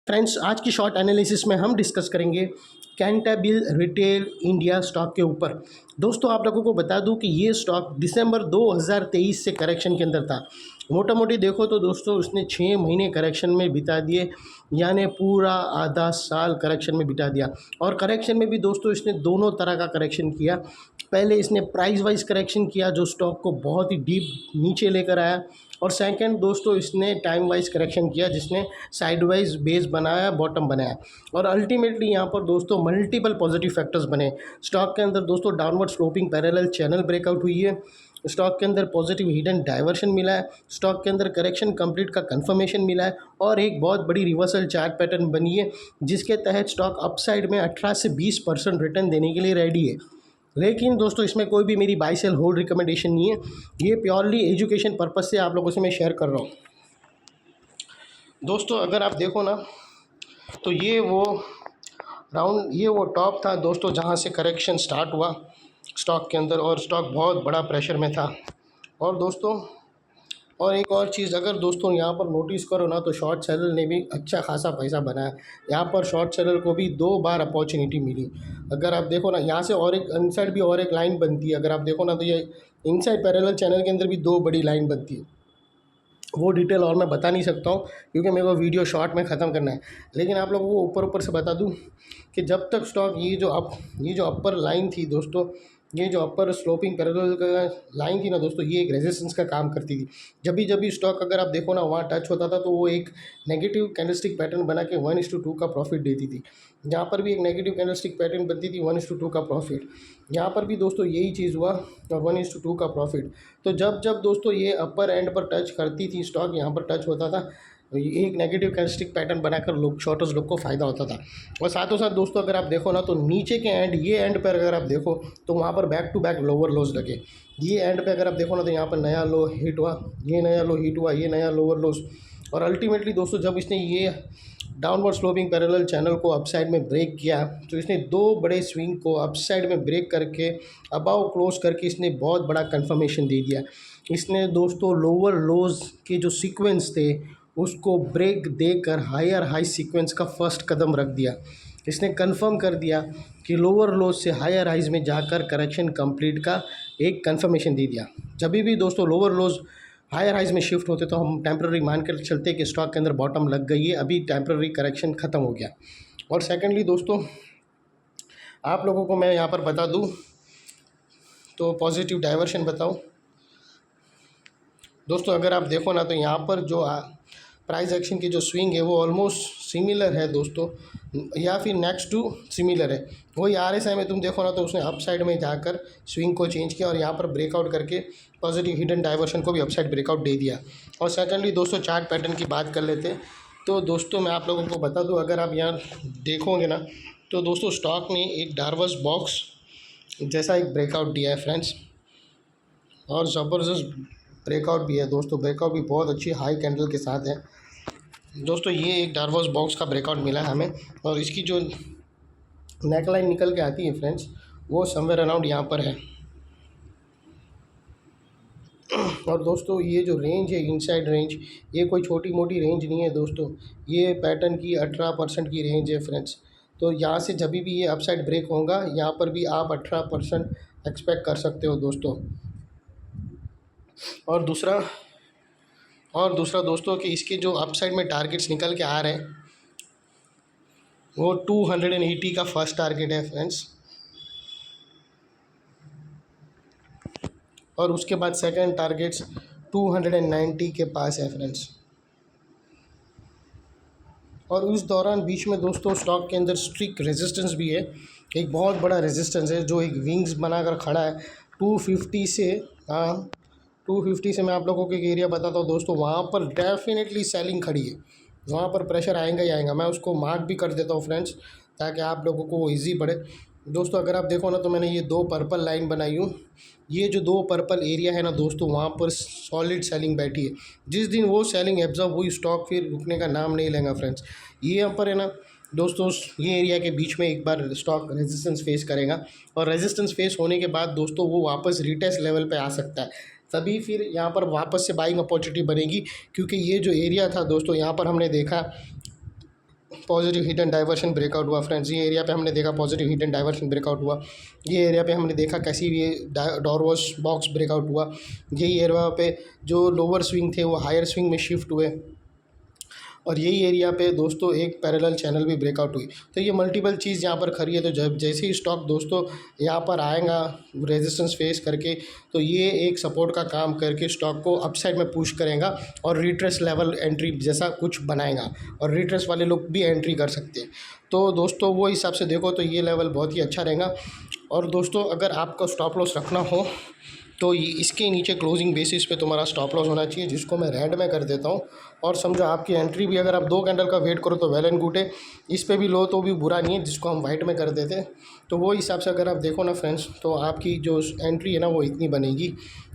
Friends, आज की short analysis में हम डिस्कस करेंगे कैंटाबिल रिटेल इंडिया स्टॉक के ऊपर। दोस्तों, आप लोगों को बता दूं कि ये स्टॉक दिसंबर 2023 से करेक्शन के अंदर था। मोटा मोटी देखो तो दोस्तों उसने 6 महीने करेक्शन में बिता दिए, यानी पूरा आधा साल करेक्शन में बिता दिया। और करेक्शन में भी दोस्तों इसने दोनों तरह का करेक्शन किया। पहले इसने प्राइस वाइज करेक्शन किया जो स्टॉक को बहुत ही डीप नीचे लेकर आया, और सेकंड दोस्तों इसने टाइम वाइज करेक्शन किया जिसने साइड वाइज बेस बनाया, बॉटम बनाया। और अल्टीमेटली यहाँ पर दोस्तों मल्टीपल पॉजिटिव फैक्टर्स बने स्टॉक के अंदर। दोस्तों downward sloping parallel channel breakout हुई है, स्टॉक के अंदर पॉजिटिव हिडन डाइवर्शन मिला है, स्टॉक के अंदर करेक्शन कंप्लीट का कंफर्मेशन मिला है, और एक बहुत बड़ी रिवर्सल चार्ट पैटर्न बनी है जिसके तहत स्टॉक अपसाइड में 18 से 20% रिटर्न देने के लिए रेडी है। लेकिन दोस्तों इसमें कोई भी मेरी बाय सेल होल्ड रिकमेंडेशन नहीं है, ये प्योरली एजुकेशन पर्पज़ से आप लोगों से मैं शेयर कर रहा हूँ। दोस्तों अगर आप देखो ना तो ये वो टॉप था दोस्तों जहाँ से करेक्शन स्टार्ट हुआ स्टॉक के अंदर, और स्टॉक बहुत बड़ा प्रेशर में था। और दोस्तों और एक और चीज़, अगर दोस्तों यहाँ पर नोटिस करो ना तो शॉर्ट सेलर ने भी अच्छा खासा पैसा बनाया। यहाँ पर शॉर्ट सेलर को भी 2 बार अपॉर्चुनिटी मिली। अगर आप देखो ना यहाँ से और एक इनसाइड भी और एक लाइन बनती है। अगर आप देखो ना तो ये इनसाइड पैरेलल चैनल के अंदर भी 2 बड़ी लाइन बनती है। वो डिटेल और मैं बता नहीं सकता हूँ क्योंकि मेरे को वीडियो शॉर्ट में ख़त्म करना है। लेकिन आप लोगों को ऊपर से बता दूँ कि जब तक स्टॉक ये जो अपर लाइन थी दोस्तों, ये जो अपर स्लोपिंग पैरेलल का लाइन थी ना दोस्तों, ये एक रेजिस्टेंस का काम करती थी। जब भी स्टॉक अगर आप देखो ना वहाँ टच होता था तो वो एक नेगेटिव कैंडलस्टिक पैटर्न बना के 1:2 का प्रॉफिट देती थी। यहाँ पर भी एक नेगेटिव कैंडलस्टिक पैटर्न बनती थी, 1:2 का प्रॉफिट। यहाँ पर भी दोस्तों यही चीज़ हुआ और 1:2 का प्रॉफिट। तो जब दोस्तों ये अपर एंड पर टच करती थी स्टॉक, यहाँ पर टच होता था, एक नेगेटिव कैंडलस्टिक पैटर्न बनाकर शॉर्टर्स लोग को फ़ायदा होता था। और साथों साथ दोस्तों अगर आप देखो ना तो नीचे के ये एंड पर अगर आप देखो तो वहाँ पर back to back lower lows लगे। ये एंड पे अगर आप देखो ना तो यहाँ पर नया लो हिट हुआ, ये नया लो हिट हुआ, ये नया लोअर लोज। और अल्टीमेटली दोस्तों जब इसने ये डाउनवर्ड स्लोपिंग पैरेलल चैनल को अपसाइड में ब्रेक किया तो इसने 2 बड़े स्विंग को अपसाइड में ब्रेक करके अबाव क्लोज करके इसने बहुत बड़ा कंफर्मेशन दे दिया। इसने दोस्तों लोअर लोज के जो सीक्वेंस थे उसको ब्रेक देकर हायर हाई सीक्वेंस का फर्स्ट कदम रख दिया। इसने कंफर्म कर दिया कि लोअर लोज से हायर हाइज में जाकर करेक्शन कंप्लीट का एक कंफर्मेशन दे दिया। जब भी दोस्तों लोअर लोज हायर हाइज में शिफ्ट होते तो हम टेम्प्ररी मान कर चलते कि स्टॉक के अंदर बॉटम लग गई है, अभी टेम्प्ररी करेक्शन ख़त्म हो गया। और सेकेंडली दोस्तों आप लोगों को मैं यहाँ पर बता दूँ तो पॉजिटिव डाइवर्शन बताऊँ दोस्तों, अगर आप देखो ना तो यहाँ पर जो प्राइस एक्शन की जो स्विंग है वो ऑलमोस्ट सिमिलर है दोस्तों, या फिर नेक्स्ट टू सिमिलर है। वही RSI में तुम देखो ना तो उसने अपसाइड में जाकर स्विंग को चेंज किया और यहाँ पर ब्रेकआउट करके पॉजिटिव हिडन डाइवर्शन को भी अपसाइड ब्रेकआउट दे दिया। और सेकेंडली दोस्तों चार्ट पैटर्न की बात कर लेते हैं तो दोस्तों मैं आप लोगों को बता दूँ, अगर आप यहाँ देखोगे ना तो दोस्तों स्टॉक ने एक डार्वस बॉक्स जैसा एक ब्रेकआउट दिया है फ्रेंड्स, और ज़बरदस्त ब्रेकआउट भी है दोस्तों। ब्रेकआउट भी बहुत अच्छी हाई कैंडल के साथ है दोस्तों। ये एक डार्वस बॉक्स का ब्रेकआउट मिला है हमें, और इसकी जो नेकलाइन निकल के आती है फ्रेंड्स वो समवेयर अराउंड यहाँ पर है। और दोस्तों ये जो रेंज है इनसाइड रेंज, ये कोई छोटी मोटी रेंज नहीं है दोस्तों, ये पैटर्न की 18% की रेंज है फ्रेंड्स। तो यहाँ से जब भी ये अपसाइड ब्रेक होगा यहाँ पर भी आप 18% एक्सपेक्ट कर सकते हो दोस्तों। और दूसरा दोस्तों कि इसके जो अपसाइड में टारगेट्स निकल के आ रहे हैं वो 280 का फर्स्ट टारगेट है फ्रेंड्स, और उसके बाद सेकंड टारगेट्स 290 के पास है फ्रेंड्स। और उस दौरान बीच में दोस्तों स्टॉक के अंदर स्ट्रिक्ट रेजिस्टेंस भी है, एक बहुत बड़ा रेजिस्टेंस है जो एक विंग्स बनाकर खड़ा है 250 से। 250 से मैं आप लोगों को एक एरिया बताता हूँ दोस्तों, वहाँ पर डेफिनेटली सेलिंग खड़ी है, वहाँ पर प्रेशर आएगा ही आएगा। मैं उसको मार्क भी कर देता हूँ फ्रेंड्स ताकि आप लोगों को वो ईजी पड़े। दोस्तों अगर आप देखो ना तो मैंने ये 2 पर्पल लाइन बनाई हूँ, ये जो 2 पर्पल एरिया है ना दोस्तों वहाँ पर सॉलिड सेलिंग बैठी है। जिस दिन वो सेलिंग एब्जॉर्ब हुई स्टॉक फिर रुकने का नाम नहीं लेगा फ्रेंड्स। ये यहाँ पर है ना दोस्तों, ये एरिया के बीच में एक बार स्टॉक रेजिस्टेंस फेस करेगा, और रेजिस्टेंस फेस होने के बाद दोस्तों वो वापस रिटेस्ट लेवल पे आ सकता है, तभी फिर यहाँ पर वापस से बाइंग अपॉर्चुनिटी बनेगी। क्योंकि ये जो एरिया था दोस्तों यहाँ पर हमने देखा positive hit and diversion breakout हुआ फ्रेंड्स। ये एरिया पे हमने देखा positive hit and diversion breakout हुआ। ये एरिया पे हमने देखा कैसी भी डॉरवॉश बॉक्स ब्रेकआउट हुआ। यही एरिया पे जो लोअर स्विंग थे वो हायर स्विंग में शिफ्ट हुए, और यही एरिया पे दोस्तों एक पैरेलल चैनल भी ब्रेकआउट हुई। तो ये मल्टीपल चीज़ यहाँ पर खड़ी है। तो जब जैसे ही स्टॉक दोस्तों यहाँ पर आएगा रेजिस्टेंस फेस करके, तो ये एक सपोर्ट का काम करके स्टॉक को अपसाइड में पुश करेगा और रिट्रेस लेवल एंट्री जैसा कुछ बनाएगा, और रिट्रेस वाले लोग भी एंट्री कर सकते हैं। तो दोस्तों वो हिसाब से देखो तो ये लेवल बहुत ही अच्छा रहेगा। और दोस्तों अगर आपको स्टॉप लॉस रखना हो तो इसके नीचे क्लोजिंग बेसिस पे तुम्हारा स्टॉप लॉस होना चाहिए, जिसको मैं रेड में कर देता हूँ। और समझो आपकी एंट्री भी अगर आप 2 कैंडल का वेट करो तो वेल एंड गुड है, इस पे भी लो तो भी बुरा नहीं है, जिसको हम वाइट में कर देते हैं। तो वो हिसाब से अगर आप देखो ना फ्रेंड्स, तो आपकी जो एंट्री है ना वो इतनी बनेगी,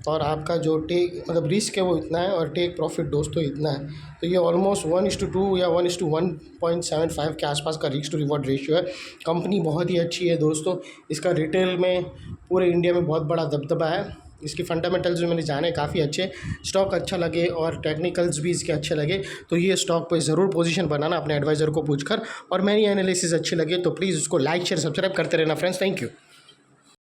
और आपका जो टेक मतलब रिस्क है वो इतना है, और टेक प्रॉफिट दोस्तों इतना है। तो ये ऑलमोस्ट 1:2 या 1:1.75 के आसपास का रिस्क टू रिवॉर्ड रेशियो है। कंपनी बहुत ही अच्छी है दोस्तों, इसका रिटेल में पूरे इंडिया में बहुत बड़ा दबदबा है। इसकी फंडामेंटल्स जो मैंने जाने काफ़ी अच्छे, स्टॉक अच्छा लगे और टेक्निकल्स भी इसके अच्छे लगे, तो ये स्टॉक पे ज़रूर पोजीशन बनाना अपने एडवाइज़र को पूछकर। और मेरी एनालिसिस अच्छी लगे तो प्लीज़ उसको लाइक शेयर सब्सक्राइब करते रहना फ्रेंड्स। Thank you.